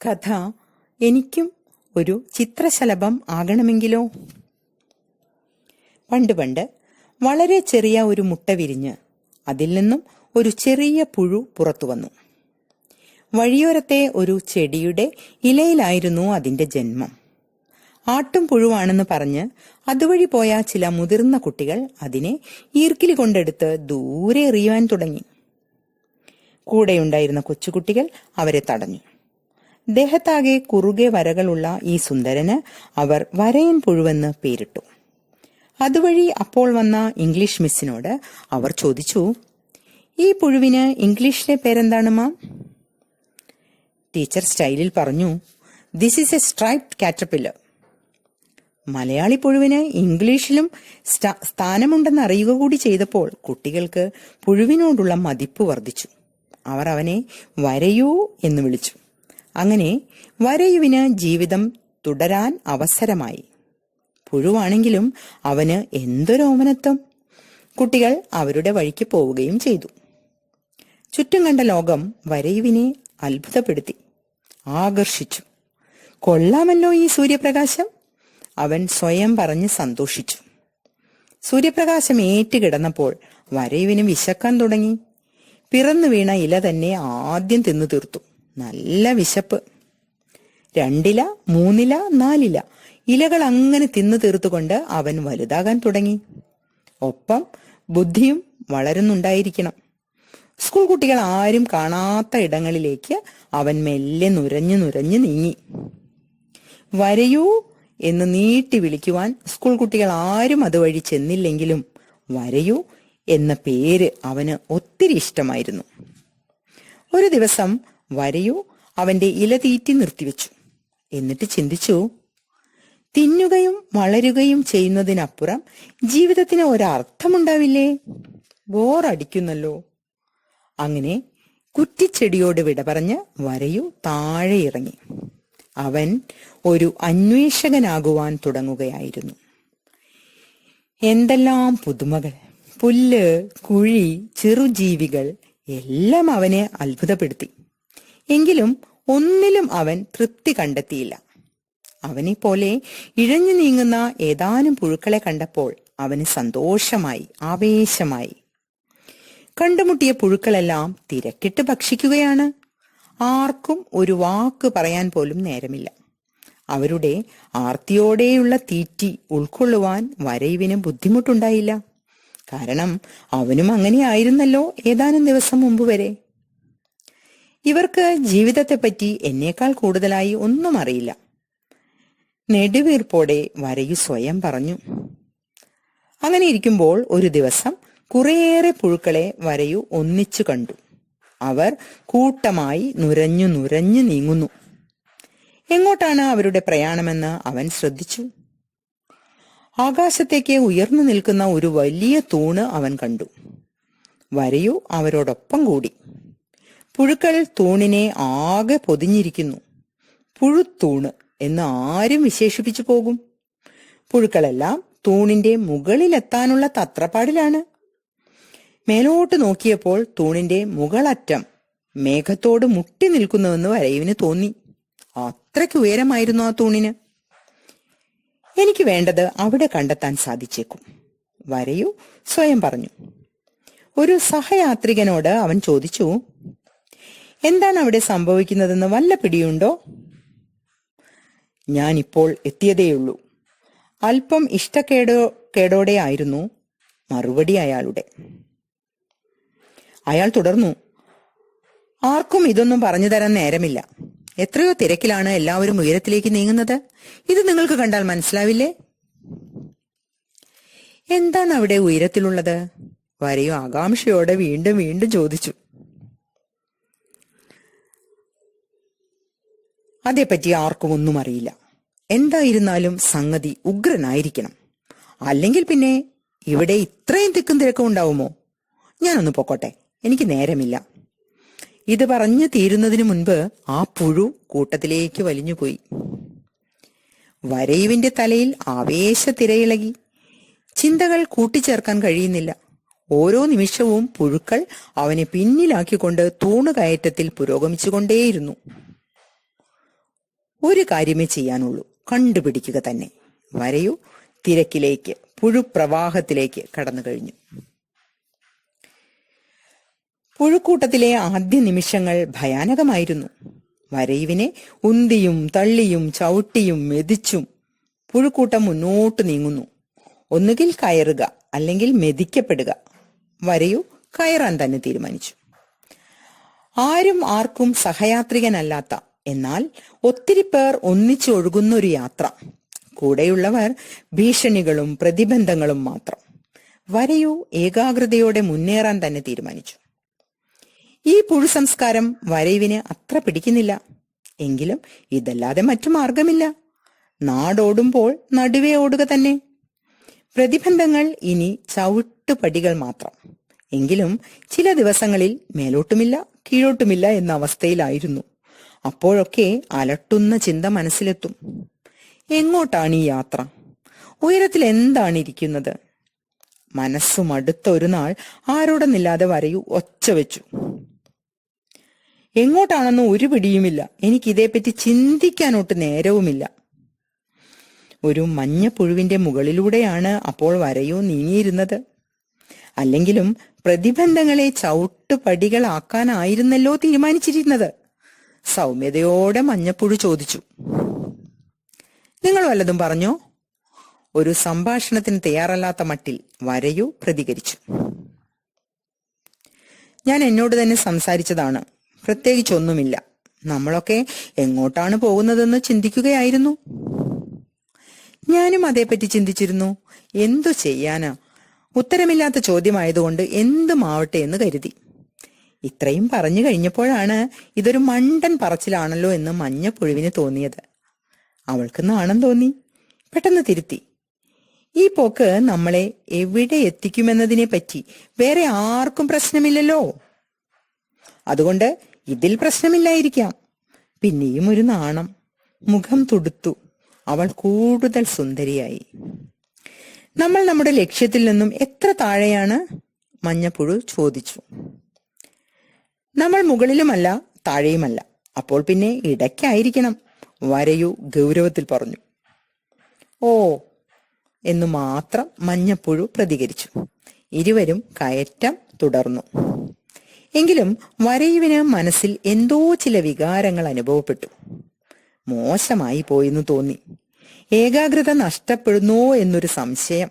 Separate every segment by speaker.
Speaker 1: കഥ എനിക്കും ഒരു ചിത്രശലഭം ആകണമെങ്കിലോ? പണ്ട് പണ്ട് വളരെ ചെറിയ ഒരു മുട്ട വിരിഞ്ഞ് അതിൽ നിന്നും ഒരു ചെറിയ പുഴു പുറത്തു വന്നു. വഴിയോരത്തെ ഒരു ചെടിയുടെ ഇലയിലായിരുന്നു അതിന്റെ ജന്മം. ആട്ടും പുഴുവാണെന്ന് പറഞ്ഞ് അതുവഴി പോയ ചില മുതിർന്ന കുട്ടികൾ അതിനെ ഈർക്കിലി കൊണ്ടെടുത്ത് ദൂരെ എറിയുവാൻ തുടങ്ങി. കൂടെയുണ്ടായിരുന്ന കൊച്ചുകുട്ടികൾ അവരെ തടഞ്ഞു. ദേഹത്താകെ കുറുകെ വരകളുള്ള ഈ സുന്ദരന് അവർ വരയൻ പുഴുവെന്ന് പേരിട്ടു. അതുവഴി അപ്പോൾ വന്ന ഇംഗ്ലീഷ് മിസ്സിനോട് അവർ ചോദിച്ചു, ഈ പുഴുവിന് ഇംഗ്ലീഷിലെ പേരെന്താണ് മാം? ടീച്ചർ സ്റ്റൈലിൽ പറഞ്ഞു, this is a striped caterpillar. Malayali പുഴുവിന് ഇംഗ്ലീഷിലും സ്ഥാനമുണ്ടെന്ന് അറിയുക കൂടി ചെയ്തപ്പോൾ കുട്ടികൾക്ക് പുഴുവിനോടുള്ള മതിപ്പ് വർദ്ധിച്ചു. അവർ അവനെ വരയൂ എന്ന് വിളിച്ചു. അങ്ങനെ വരയുവിന് ജീവിതം തുടരാൻ അവസരമായി. പുഴുവാണെങ്കിലും അവന് എന്തൊരു ഓമനത്വം! കുട്ടികൾ അവരുടെ വഴിക്ക് പോവുകയും ചെയ്തു. ചുറ്റും കണ്ട ലോകം വരയുവിനെ അത്ഭുതപ്പെടുത്തി, ആകർഷിച്ചു. കൊള്ളാമല്ലോ ഈ സൂര്യപ്രകാശം, അവൻ സ്വയം പറഞ്ഞ് സന്തോഷിച്ചു. സൂര്യപ്രകാശം ഏറ്റുകിടന്നപ്പോൾ വരയുവിന് വിശക്കാൻ തുടങ്ങി. പിറന്നു വീണ ഇല തന്നെ ആദ്യം തിന്നു തീർത്തു. നല്ല വിശപ്പ്. 2 ഇല, 3 ഇല, 4 ഇല ഇലകൾ അങ്ങനെ തിന്നു തീർത്തുകൊണ്ട് അവൻ വലുതാകാൻ തുടങ്ങി. ഒപ്പം ബുദ്ധിയും വളരുന്നുണ്ടായിരിക്കണം. സ്കൂൾ കുട്ടികൾ ആരും കാണാത്ത ഇടങ്ങളിലേക്ക് അവൻ മെല്ലെ നുരഞ്ഞു നുരഞ്ഞു നീങ്ങി. വരയൂ എന്ന് നീട്ടി വിളിക്കുവാൻ സ്കൂൾ കുട്ടികൾ ആരും അതുവഴി ചെന്നില്ലെങ്കിലും വരയൂ എന്ന പേര് അവന് ഒത്തിരി ഇഷ്ടമായിരുന്നു. ഒരു ദിവസം വരയൂ അവന്റെ ഇല തീറ്റി നിർത്തിവെച്ചു. എന്നിട്ട് ചിന്തിച്ചു, തിന്നുകയും വളരുകയും ചെയ്യുന്നതിനപ്പുറം ജീവിതത്തിന് ഒരർത്ഥമുണ്ടാവില്ലേ? ബോറടിക്കുന്നല്ലോ. അങ്ങനെ കുറ്റിച്ചെടിയോട് വിട പറഞ്ഞ് വരയൂ താഴെ ഇറങ്ങി. അവൻ ഒരു അന്വേഷകനാകുവാൻ തുടങ്ങുകയായിരുന്നു. എന്തെല്ലാം പുതുമകൾ! പുല്ല്, കുഴി, ചെറുജീവികൾ എല്ലാം അവനെ അത്ഭുതപ്പെടുത്തി. എങ്കിലും ഒന്നിലും അവൻ തൃപ്തി കണ്ടെത്തിയില്ല. അവനെ പോലെ ഇഴഞ്ഞു നീങ്ങുന്ന ഏതാനും പുഴുക്കളെ കണ്ടപ്പോൾ അവന് സന്തോഷമായി, ആവേശമായി. കണ്ടുമുട്ടിയ പുഴുക്കളെല്ലാം തിരക്കിട്ട് ഭക്ഷിക്കുകയാണ്. ആർക്കും ഒരു വാക്ക് പറയാൻ പോലും നേരമില്ല. അവരുടെ ആർത്തിയോടെയുള്ള തീറ്റി ഉൾക്കൊള്ളുവാൻ വരയുവിന് ബുദ്ധിമുട്ടുണ്ടായില്ല. കാരണം അവനും അങ്ങനെയായിരുന്നല്ലോ ഏതാനും ദിവസം മുമ്പ് വരെ. ഇവർക്ക് ജീവിതത്തെപ്പറ്റി എന്നേക്കാൾ കൂടുതലായി ഒന്നും അറിയില്ല. നെടുവീർപ്പോടെ വരയു സ്വയം പറഞ്ഞു. അങ്ങനെ ഇരിക്കുമ്പോൾ ഒരു ദിവസം കുറേയേറെ പുഴുക്കളെ വരയു ഒന്നിച്ചു കണ്ടു. അവർ കൂട്ടമായി നുരഞ്ഞു നുരഞ്ഞു നീങ്ങുന്നു. എങ്ങോട്ടാണ് അവരുടെ പ്രയാണമെന്ന് അവൻ ശ്രദ്ധിച്ചു. ആകാശത്തേക്ക് ഉയർന്നു നിൽക്കുന്ന ഒരു വലിയ തൂണ് അവൻ കണ്ടു. വരയു അവരോടൊപ്പം കൂടി. പുഴുക്കൾ തൂണിനെ ആകെ പൊതിഞ്ഞിരിക്കുന്നു. പുഴുത്തൂണ് എന്ന് ആരും വിശേഷിപ്പിച്ചു പോകും. പുഴുക്കളെല്ലാം തൂണിന്റെ മുകളിലെത്താനുള്ള തത്രപ്പാടിലാണ്. മേലോട്ട് നോക്കിയപ്പോൾ തൂണിന്റെ മുകളറ്റം മേഘത്തോട് മുട്ടി നിൽക്കുന്നുവെന്ന് വരയുവിന് തോന്നി. അത്രയ്ക്ക് ഉയരമായിരുന്നു ആ തൂണിന്. എനിക്ക് വേണ്ടത് അവിടെ കണ്ടെത്താൻ സാധിച്ചേക്കും, വരയു സ്വയം പറഞ്ഞു. ഒരു സഹയാത്രികനോട് അവൻ ചോദിച്ചു, എന്താണ് അവിടെ സംഭവിക്കുന്നതെന്ന് വല്ല പിടിയുണ്ടോ? ഞാനിപ്പോൾ എത്തിയതേയുള്ളൂ. അല്പം ഇഷ്ടക്കേടോടെ ആയിരുന്നു മറുപടി അയാളുടെ. അയാൾ തുടർന്നു, ആർക്കും ഇതൊന്നും പറഞ്ഞു തരാൻ നേരമില്ല. എത്രയോ തിരക്കിലാണ് എല്ലാവരും ഉയരത്തിലേക്ക് നീങ്ങുന്നത്. ഇത് നിങ്ങൾക്ക് കണ്ടാൽ മനസ്സിലാവില്ലേ? എന്താണ് അവിടെ ഉയരത്തിലുള്ളത്? വരയു ആകാംക്ഷയോടെ വീണ്ടും വീണ്ടും ചോദിച്ചു. അതേപ്പറ്റി ആർക്കും ഒന്നും അറിയില്ല. എന്തായിരുന്നാലും സംഗതി ഉഗ്രനായിരിക്കണം. അല്ലെങ്കിൽ പിന്നെ ഇവിടെ ഇത്രയും തിക്കും തിരക്കും ഉണ്ടാവുമോ? ഞാനൊന്ന് പൊക്കോട്ടെ, എനിക്ക് നേരമില്ല. ഇത് പറഞ്ഞു തീരുന്നതിനു മുൻപ് ആ പുഴു കൂട്ടത്തിലേക്ക് വലിഞ്ഞുപോയി. വരയുവിന്റെ തലയിൽ ആവേശ തിരയിളകി. ചിന്തകൾ കൂട്ടിച്ചേർക്കാൻ കഴിയുന്നില്ല. ഓരോ നിമിഷവും പുഴുക്കൾ അവനെ പിന്നിലാക്കിക്കൊണ്ട് തൂണുകയറ്റത്തിൽ പുരോഗമിച്ചുകൊണ്ടേയിരുന്നു. ഒരു കാര്യമേ ചെയ്യാനുള്ളൂ, കണ്ടുപിടിക്കുക തന്നെ. വരയു തിരക്കിലേക്ക്, പുഴുപ്രവാഹത്തിലേക്ക് കടന്നു കഴിഞ്ഞു. പുഴുക്കൂട്ടത്തിലെ ആദ്യ നിമിഷങ്ങൾ ഭയാനകമായിരുന്നു. വരയുവിനെ ഉന്തിയും തള്ളിയും ചവിട്ടിയും മെതിച്ചും പുഴുക്കൂട്ടം മുന്നോട്ട് നീങ്ങുന്നു. ഒന്നുകിൽ കയറുക, അല്ലെങ്കിൽ മെതിക്കപ്പെടുക. വരയു കയറാൻ തന്നെ തീരുമാനിച്ചു. ആരും ആർക്കും സഹയാത്രികനല്ലാത്ത, എന്നാൽ ഒത്തിരി പേർ ഒന്നിച്ചൊഴുകുന്ന ഒരു യാത്ര. കൂടെയുള്ളവർ ഭീഷണികളും പ്രതിബന്ധങ്ങളും മാത്രം. വരയു ഏകാഗ്രതയോടെ മുന്നേറാൻ തന്നെ തീരുമാനിച്ചു. ഈ പുഴു സംസ്കാരം വരയുവിന് അത്ര പിടിക്കുന്നില്ല. എങ്കിലും ഇതല്ലാതെ മറ്റു മാർഗമില്ല. നാടോടുമ്പോൾ നടുവേ ഓടുക തന്നെ. പ്രതിബന്ധങ്ങൾ ഇനി ചവിട്ടുപടികൾ മാത്രം. എങ്കിലും ചില ദിവസങ്ങളിൽ മേലോട്ടുമില്ല കീഴോട്ടുമില്ല എന്ന അവസ്ഥയിലായിരുന്നു. അപ്പോഴൊക്കെ അലട്ടുന്ന ചിന്ത മനസ്സിലെത്തും. എങ്ങോട്ടാണ് ഈ യാത്ര? ഉയരത്തിൽ എന്താണ് ഇരിക്കുന്നത്? മനസ്സു മടുത്ത ഒരു നാൾ ആരോടെന്നില്ലാതെ വരയു ഒച്ച വെച്ചു. എങ്ങോട്ടാണെന്ന് ഒരു പിടിയുമില്ല. എനിക്കിതേപ്പറ്റി ചിന്തിക്കാനൊട്ട് നേരവുമില്ല. ഒരു മഞ്ഞ പുഴുവിന്റെ മുകളിലൂടെയാണ് അപ്പോൾ വരയു നീങ്ങിയിരുന്നത്. അല്ലെങ്കിലും പ്രതിബന്ധങ്ങളെ ചവിട്ടുപടികളാക്കാനായിരുന്നല്ലോ തീരുമാനിച്ചിരുന്നത്. സൗമ്യതയോടെ മഞ്ഞപ്പുഴു ചോദിച്ചു. നിങ്ങൾ വല്ലതും പറഞ്ഞോ? ഒരു സംഭാഷണത്തിന് തയ്യാറല്ലാത്ത മട്ടിൽ വരയു പ്രതികരിച്ചു. ഞാൻ എന്നോട് തന്നെ സംസാരിച്ചതാണ്. പ്രത്യേകിച്ചൊന്നുമില്ല. നമ്മളൊക്കെ എങ്ങോട്ടാണ് പോകുന്നതെന്ന് ചിന്തിക്കുകയായിരുന്നു. ഞാനും അതേപ്പറ്റി ചിന്തിച്ചിരുന്നു. എന്തു ചെയ്യാനാ? ഉത്തരമില്ലാത്ത ചോദ്യമായതുകൊണ്ട് എന്തുമാവട്ടെ എന്ന് കരുതി. ഇത്രയും പറഞ്ഞു കഴിഞ്ഞപ്പോഴാണ് ഇതൊരു മണ്ടൻ പറച്ചിലാണല്ലോ എന്ന് മഞ്ഞപ്പുഴുവിന് തോന്നിയത്. അവൾക്ക് നാണം തോന്നി. പെട്ടെന്ന് തിരുത്തി. ഈ പോക്ക് നമ്മളെ എവിടെ എത്തിക്കുമെന്നതിനെ പറ്റി വേറെ ആർക്കും പ്രശ്നമില്ലല്ലോ. അതുകൊണ്ട് ഇതിൽ പ്രശ്നമില്ലായിരിക്കാം. പിന്നെയും ഒരു നാണം. മുഖം തുടുത്തു. അവൾ കൂടുതൽ സുന്ദരിയായി. നമ്മൾ നമ്മുടെ ലക്ഷ്യത്തിൽ നിന്നും എത്ര താഴെയാണ്? മഞ്ഞപ്പുഴു ചോദിച്ചു. നമ്മൾ മുകളിലുമല്ല താഴെയുമല്ല. അപ്പോൾ പിന്നെ ഇടയ്ക്കായിരിക്കണം, വരയു ഗൗരവത്തിൽ പറഞ്ഞു. ഓ എന്നു മാത്രം മഞ്ഞപ്പുഴു പ്രതികരിച്ചു. ഇരുവരും കയറ്റം തുടർന്നു. എങ്കിലും വരയുവിന് മനസ്സിൽ എന്തോ ചില വികാരങ്ങൾ അനുഭവപ്പെട്ടു. മോശമായി പോയെന്ന് തോന്നി. ഏകാഗ്രത നഷ്ടപ്പെടുന്നോ എന്നൊരു സംശയം.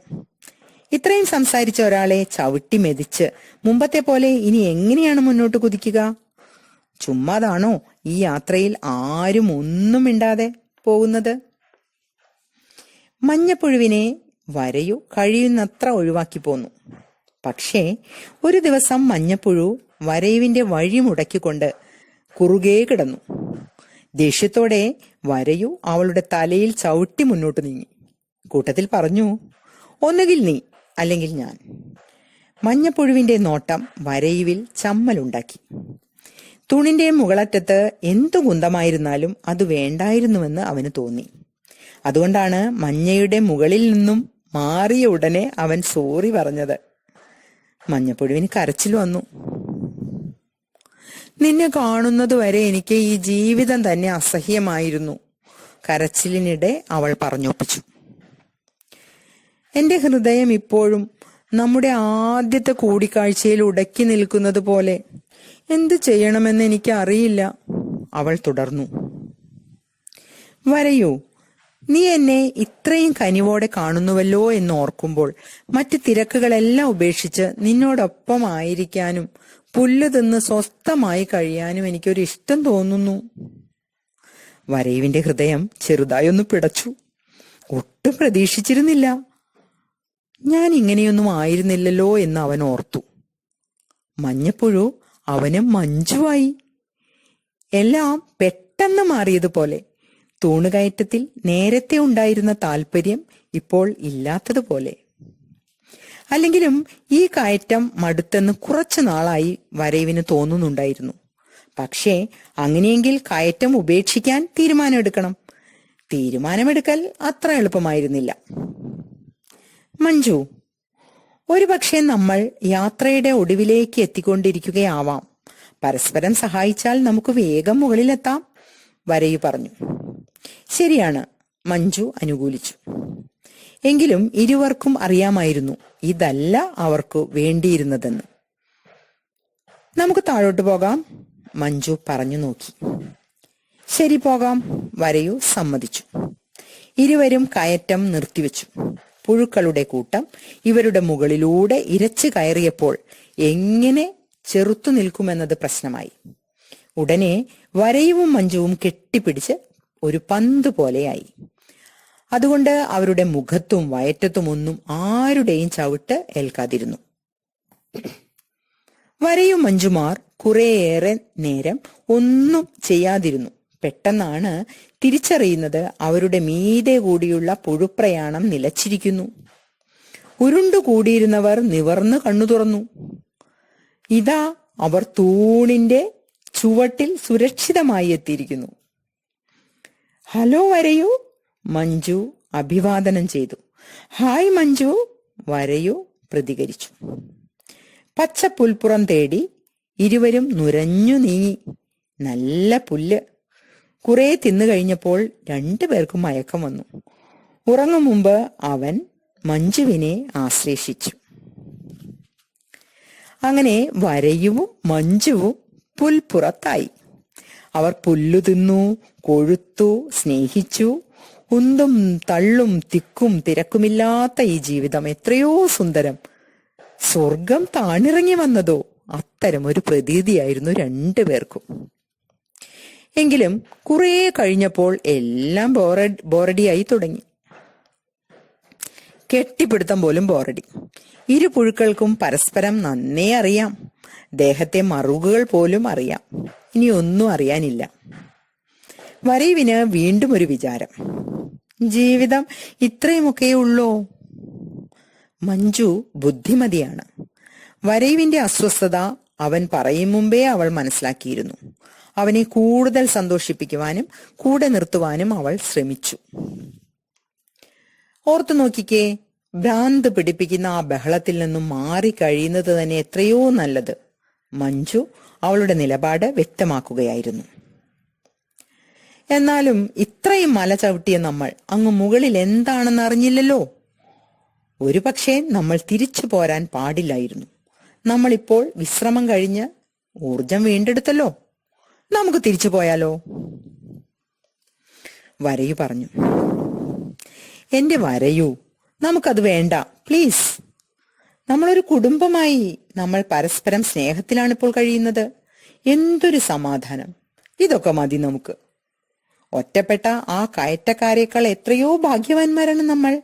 Speaker 1: ഇത്രയും സംസാരിച്ച ഒരാളെ ചവിട്ടി മെതിച്ച് മുമ്പത്തെ പോലെ ഇനി എങ്ങനെയാണ് മുന്നോട്ട് കുതിക്കുക? ചുമ്മാതാണോ ഈ യാത്രയിൽ ആരും ഒന്നും മിണ്ടാതെ പോകുന്നത്? മഞ്ഞപ്പുഴുവിനെ വരയു കഴിയുന്നത്ര ഒഴിവാക്കി പോന്നു. പക്ഷേ ഒരു ദിവസം മഞ്ഞപ്പുഴു വരയുവിന്റെ വഴി മുടക്കിക്കൊണ്ട് കുറുകെ കിടന്നു. ദേഷ്യത്തോടെ വരയു അവളുടെ തലയിൽ ചവിട്ടി മുന്നോട്ട് നീങ്ങി. കൂട്ടത്തിൽ പറഞ്ഞു, ഒന്നുകിൽ നീ അല്ലെങ്കിൽ ഞാൻ. മഞ്ഞപ്പുഴുവിന്റെ നോട്ടം വരയുവിൽ ചമ്മലുണ്ടാക്കി. തൂണിന്റെ മുകളറ്റത്ത് എന്തു കുന്തമായിരുന്നാലും അത് വേണ്ടായിരുന്നുവെന്ന് അവന് തോന്നി. അതുകൊണ്ടാണ് മഞ്ഞയുടെ മുകളിൽ നിന്നും മാറിയ ഉടനെ അവൻ സോറി പറഞ്ഞത്. മഞ്ഞപ്പുഴുവിന് കരച്ചിൽ വന്നു. നിന്നെ കാണുന്നതുവരെ എനിക്ക് ഈ ജീവിതം തന്നെ അസഹ്യമായിരുന്നു. കരച്ചിലിനിടെ അവൾ പറഞ്ഞൊപ്പിച്ചു. എന്റെ ഹൃദയം ഇപ്പോഴും നമ്മുടെ ആദ്യത്തെ കൂടിക്കാഴ്ചയിൽ ഉടക്കി നിൽക്കുന്നത് പോലെ. എന്തു ചെയ്യണമെന്ന് എനിക്ക് അറിയില്ല, അവൾ തുടർന്നു. വരയൂ, നീ എന്നെ ഇത്രയും കനിവോടെ കാണുന്നുവല്ലോ എന്ന് ഓർക്കുമ്പോൾ മറ്റു തിരക്കുകളെല്ലാം ഉപേക്ഷിച്ച് നിന്നോടൊപ്പമായിരിക്കാനും പുല്ല് തിന്ന് സ്വസ്ഥമായി കഴിയാനും എനിക്കൊരു ഇഷ്ടം തോന്നുന്നു. വരയുവിന്റെ ഹൃദയം ചെറുതായൊന്ന് പിടച്ചു. ഒട്ടും പ്രതീക്ഷിച്ചിരുന്നില്ല. ഞാൻ ഇങ്ങനെയൊന്നും ആയിരുന്നില്ലല്ലോ എന്ന് അവൻ ഓർത്തു. മഞ്ഞപ്പുഴു അവന് മഞ്ജുവായി. എല്ലാം പെട്ടെന്ന് മാറിയതുപോലെ. തൂണുകയറ്റത്തിൽ നേരത്തെ ഉണ്ടായിരുന്ന താല്പര്യം ഇപ്പോൾ ഇല്ലാത്തതുപോലെ. അല്ലെങ്കിലും ഈ കയറ്റം മടുത്തെന്ന് കുറച്ചു നാളായി വരയുവിന് തോന്നുന്നുണ്ടായിരുന്നു. പക്ഷേ അങ്ങനെയെങ്കിൽ കയറ്റം ഉപേക്ഷിക്കാൻ തീരുമാനമെടുക്കണം. തീരുമാനമെടുക്കൽ അത്ര എളുപ്പമായിരുന്നില്ല. മഞ്ജു, ഒരുപക്ഷെ നമ്മൾ യാത്രയുടെ ഒടുവിലേക്ക് എത്തിക്കൊണ്ടിരിക്കുകയാവാം. പരസ്പരം സഹായിച്ചാൽ നമുക്ക് വേഗം മുകളിലെത്താം, വരയു പറഞ്ഞു. ശരിയാണ്, മഞ്ജു അനുകൂലിച്ചു. എങ്കിലും ഇരുവർക്കും അറിയാമായിരുന്നു ഇതല്ല അവർക്ക് വേണ്ടിയിരുന്നതെന്ന്. നമുക്ക് താഴോട്ട് പോകാം, മഞ്ജു പറഞ്ഞു നോക്കി. ശരി, പോകാം, വരയു സമ്മതിച്ചു. ഇരുവരും കയറ്റം നിർത്തിവെച്ചു. പുഴുക്കളുടെ കൂട്ടം ഇവരുടെ മുകളിലൂടെ ഇരച്ചു കയറിയപ്പോൾ എങ്ങനെ ചെറുത്തു നിൽക്കുമെന്നത് പ്രശ്നമായി. ഉടനെ വരയുവും മഞ്ജുവും കെട്ടിപ്പിടിച്ച് ഒരു പന്ത് പോലെയായി. അതുകൊണ്ട് അവരുടെ മുഖത്തും വയറ്റത്തും ഒന്നും ആരുടെയും ചവിട്ട് ഏൽക്കാതിരുന്നു. വരയും മഞ്ജുമാർ കുറേയേറെ നേരം ഒന്നും ചെയ്യാതിരുന്നു. പെട്ടെന്നാണ് തിരിച്ചറിയുന്നത് അവരുടെ മീതെ കൂടിയുള്ള പുഴുപ്രയാണം നിലച്ചിരിക്കുന്നു. ഉരുണ്ടുകൂടിയിരുന്നവർ നിവർന്ന് കണ്ണു തുറന്നു. ഇതാ അവർ തൂണിന്റെ ചുവട്ടിൽ സുരക്ഷിതമായി എത്തിയിരിക്കുന്നു. ഹലോ വരയൂ, മഞ്ജു അഭിവാദനം ചെയ്തു. ഹായ് മഞ്ജു, വരയു പ്രതികരിച്ചു. പച്ച പുൽപ്പുറം തേടി ഇരുവരും നുരഞ്ഞു നീങ്ങി. നല്ല പുല്ല്. കുറെ തിന്നു കഴിഞ്ഞപ്പോൾ രണ്ടുപേർക്കും മയക്കം വന്നു. ഉറങ്ങും മുമ്പ് അവൻ മഞ്ജുവിനെ ആശ്ലേഷിച്ചു. അങ്ങനെ വരയുവും മഞ്ജുവും പുൽപ്പുറത്തായി. അവർ പുല്ലു തിന്നു, കൊഴുത്തു, സ്നേഹിച്ചു. ഉന്തും തള്ളും തിക്കും തിരക്കുമില്ലാത്ത ഈ ജീവിതം എത്രയോ സുന്ദരം. സ്വർഗം താണിറങ്ങി വന്നതോ, അത്തരം ഒരു പ്രതീതിയായിരുന്നു രണ്ടുപേർക്കും. എങ്കിലും കുറെ കഴിഞ്ഞപ്പോൾ എല്ലാം ബോറടിയായി തുടങ്ങി. കെട്ടിപ്പിടുത്തം പോലും ബോറടി. ഇരു പുഴുക്കൾക്കും പരസ്പരം നന്നേ അറിയാം. ദേഹത്തെ മറുകുകൾ പോലും അറിയാം. ഇനി ഒന്നും അറിയാനില്ല. വരയുവിന് വീണ്ടും ഒരു വിചാരം. ജീവിതം ഇത്രയുമൊക്കെ ഉള്ളോ? മഞ്ജു ബുദ്ധിമതിയാണ്. വരയുവിന്റെ അസ്വസ്ഥത അവൻ പറയും മുമ്പേ അവൾ മനസ്സിലാക്കിയിരുന്നു. അവനെ കൂടുതൽ സന്തോഷിപ്പിക്കുവാനും കൂടെ നിർത്തുവാനും അവൾ ശ്രമിച്ചു. ഓർത്തു നോക്കിക്കേ, ഭ്രാന്ത് പിടിപ്പിക്കുന്ന ആ ബഹളത്തിൽ നിന്നും മാറി കഴിയുന്നത് തന്നെ എത്രയോ നല്ലത്. മഞ്ജു അവളുടെ നിലപാട് വ്യക്തമാക്കുകയായിരുന്നു. എന്നാലും ഇത്രയും മല ചവിട്ടിയ നമ്മൾ അങ്ങ് മുകളിൽ എന്താണെന്ന് അറിഞ്ഞില്ലല്ലോ. ഒരു പക്ഷേ നമ്മൾ തിരിച്ചു പോരാൻ പാടില്ലായിരുന്നു. നമ്മളിപ്പോൾ വിശ്രമം കഴിഞ്ഞ് ഊർജം വീണ്ടെടുത്തല്ലോ. നമുക്ക് തിരിച്ചു പോയാലോ? വരയു പറഞ്ഞു. എന്റെ വരയു, നമുക്കത് വേണ്ട, പ്ലീസ്. നമ്മളൊരു കുടുംബമായി. നമ്മൾ പരസ്പരം സ്നേഹത്തിലാണ് ഇപ്പോൾ കഴിയുന്നത്. എന്തൊരു സമാധാനം. ഇതൊക്കെ മതി നമുക്ക്. ഒറ്റപ്പെട്ട ആ കയറ്റക്കാരേക്കാൾ എത്രയോ ഭാഗ്യവാന്മാരാണ് നമ്മൾ,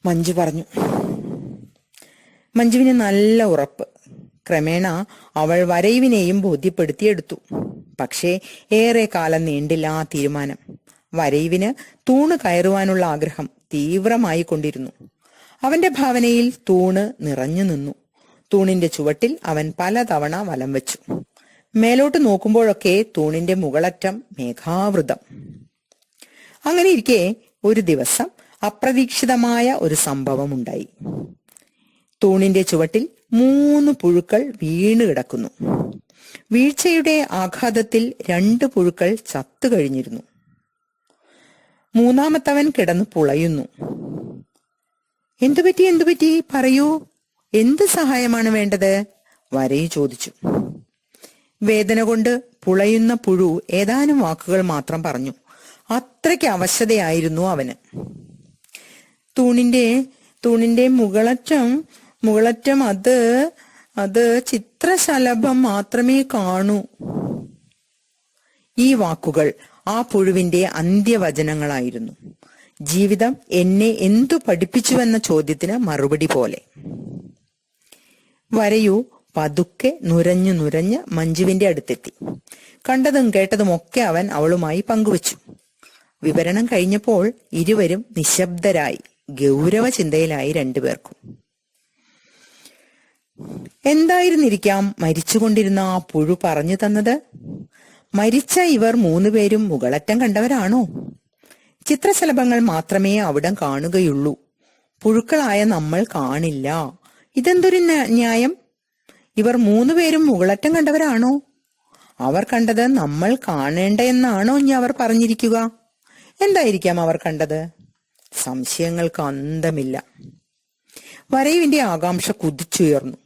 Speaker 1: മഞ്ജു പറഞ്ഞു. മഞ്ജുവിന് നല്ല ഉറപ്പ്. ക്രമേണ അവൾ വരയുവിനെയും ബോധ്യപ്പെടുത്തിയെടുത്തു. പക്ഷേ ഏറെ കാലം നീണ്ടില്ല ആ തീരുമാനം. വരയുവിന് തൂണ് കയറുവാനുള്ള ആഗ്രഹം തീവ്രമായി കൊണ്ടിരുന്നു. അവന്റെ ഭാവനയിൽ തൂണ് നിറഞ്ഞു നിന്നു. തൂണിന്റെ ചുവട്ടിൽ അവൻ പലതവണ വലം വെച്ചു. മേലോട്ട് നോക്കുമ്പോഴൊക്കെ തൂണിന്റെ മുകളറ്റം മേഘാവൃതം. അങ്ങനെ ഇരിക്കെ ഒരു ദിവസം അപ്രതീക്ഷിതമായ ഒരു സംഭവം ഉണ്ടായി. തൂണിന്റെ ചുവട്ടിൽ 3 പുഴുക്കൾ വീണ് കിടക്കുന്നു. വീഴ്ചയുടെ ആഘാതത്തിൽ 2 പുഴുക്കൾ ചത്തു കഴിഞ്ഞിരുന്നു. മൂന്നാമത്തവൻ കിടന്നു പുളയുന്നു. എന്തുപറ്റി പറയൂ, എന്ത് സഹായമാണ് വേണ്ടത്? വരയു ചോദിച്ചു. വേദന കൊണ്ട് പുളയുന്ന പുഴു ഏതാനും വാക്കുകൾ മാത്രം പറഞ്ഞു. അത്രയ്ക്ക് അവശതയായിരുന്നു അവന്. തൂണിന്റെ മുകളറ്റം അത് ചിത്രശലഭം മാത്രമേ കാണൂ. ഈ വാക്കുകൾ ആ പുഴുവിന്റെ അന്ത്യവചനങ്ങളായിരുന്നു. ജീവിതം എന്നെ എന്തു പഠിപ്പിച്ചുവെന്ന ചോദ്യത്തിന് മറുപടി പോലെ. വരയു പതുക്കെ നുരഞ്ഞ് മഞ്ജുവിന്റെ അടുത്തെത്തി. കണ്ടതും കേട്ടതും ഒക്കെ അവൻ അവളുമായി പങ്കുവച്ചു. വിവരണം കഴിഞ്ഞപ്പോൾ ഇരുവരും നിശബ്ദരായി. ഗൗരവ ചിന്തയിലായി രണ്ടുപേർക്കും. എന്തായിരുന്നിരിക്കാം മരിച്ചുകൊണ്ടിരുന്ന ആ പുഴു പറഞ്ഞു തന്നത്? മരിച്ച ഇവർ 3 പേരും മുകളറ്റം കണ്ടവരാണോ? ചിത്രശലഭങ്ങൾ മാത്രമേ അവിടം കാണുകയുള്ളൂ. പുഴുക്കളായ നമ്മൾ കാണില്ല. ഇതെന്തൊരു ന്യായം? ഇവർ 3 പേരും മുകളറ്റം കണ്ടവരാണോ? അവർ കണ്ടത് നമ്മൾ കാണേണ്ട എന്നാണോ ഇനി അവർ പറഞ്ഞിരിക്കുക? എന്തായിരിക്കാം അവർ കണ്ടത്? സംശയങ്ങൾക്ക് അന്തമില്ല. വരയുവിന്റെ ആകാംക്ഷ കുതിച്ചുയർന്നു.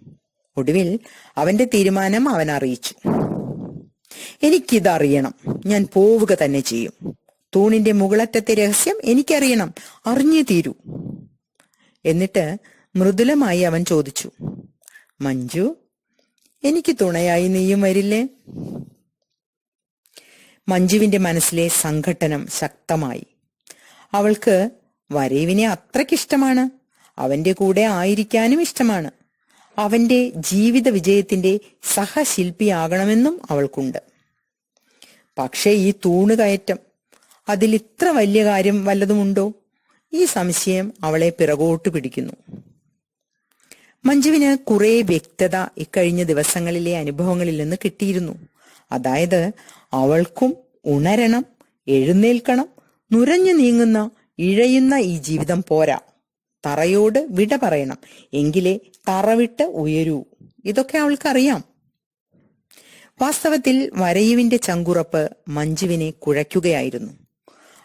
Speaker 1: ഒടുവിൽ അവന്റെ തീരുമാനം അവൻ അറിയിച്ചു. എനിക്കിതറിയണം. ഞാൻ പോവുക തന്നെ ചെയ്യും. തൂണിന്റെ മുകളറ്റത്തെ രഹസ്യം എനിക്കറിയണം. അറിഞ്ഞേ തീരൂ. എന്നിട്ട് മൃദുലമായി അവൻ ചോദിച്ചു, മഞ്ജു, എനിക്ക് തുണയായി നീയും വരില്ലേ? മഞ്ജുവിന്റെ മനസ്സിലെ സംഘട്ടനം ശക്തമായി. അവൾക്ക് വരയുവിനെ അത്രയ്ക്കിഷ്ടമാണ്. അവന്റെ കൂടെ ആയിരിക്കാനും ഇഷ്ടമാണ്. അവന്റെ ജീവിത വിജയത്തിന്റെ സഹശില്പിയാകണമെന്നും അവൾക്കുണ്ട്. പക്ഷേ ഈ തൂണ് കയറ്റം, അതിൽ ഇത്ര വലിയ കാര്യം വല്ലതുമുണ്ടോ? ഈ സംശയം അവളെ പിറകോട്ട് പിടിക്കുന്നു. മഞ്ജുവിന് കുറെ വ്യക്തത ഇക്കഴിഞ്ഞ ദിവസങ്ങളിലെ അനുഭവങ്ങളിൽ നിന്ന് കിട്ടിയിരുന്നു. അതായത്, അവൾക്കും ഉണരണം, എഴുന്നേൽക്കണം. നുരഞ്ഞു നീങ്ങുന്ന, ഇഴയുന്ന ഈ ജീവിതം പോരാ. തറയോട് വിട പറയണം. എങ്കിലേ തറവിട്ട് ഉയരൂ. ഇതൊക്കെ അവൾക്കറിയാം. വാസ്തവത്തിൽ വരയുവിന്റെ ചങ്കുറപ്പ് മഞ്ജുവിനെ കുഴയ്ക്കുകയായിരുന്നു.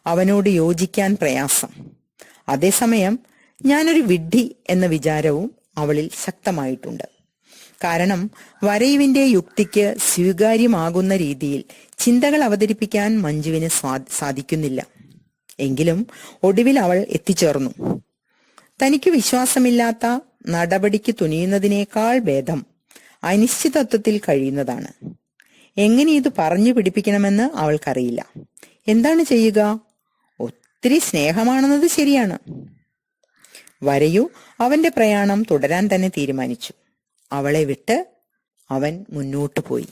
Speaker 1: അവനോട് യോജിക്കാൻ പ്രയാസം. അതേസമയം ഞാനൊരു വിഡ്ഢി എന്ന വിചാരവും അവളിൽ ശക്തമായിട്ടുണ്ട്. കാരണം വരയുവിന്റെ യുക്തിക്ക് സ്വീകാര്യമാകുന്ന രീതിയിൽ ചിന്തകൾ അവതരിപ്പിക്കാൻ മഞ്ജുവിന് സാധിക്കുന്നില്ല. എങ്കിലും ഒടുവിൽ അവൾ എത്തിച്ചേർന്നു. തനിക്ക് വിശ്വാസമില്ലാത്ത നടപടിക്ക് തുനിയുന്നതിനേക്കാൾ ഭേദം അനിശ്ചിതത്വത്തിൽ കഴിയുന്നതാണ്. എങ്ങനെ ഇത് പറഞ്ഞു പിടിപ്പിക്കണമെന്ന് അവൾക്കറിയില്ല. എന്താണ് ചെയ്യുക? ഒത്തിരി സ്നേഹമാണെന്നത് ശരിയാണ്. വരയു അവന്റെ പ്രയാണം തുടരാൻ തന്നെ തീരുമാനിച്ചു. അവളെ വിട്ട് അവൻ മുന്നോട്ടു പോയി.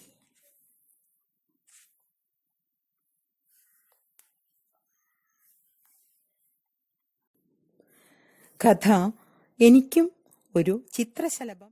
Speaker 1: കഥ എനിക്കും ഒരു ചിത്രശലഭം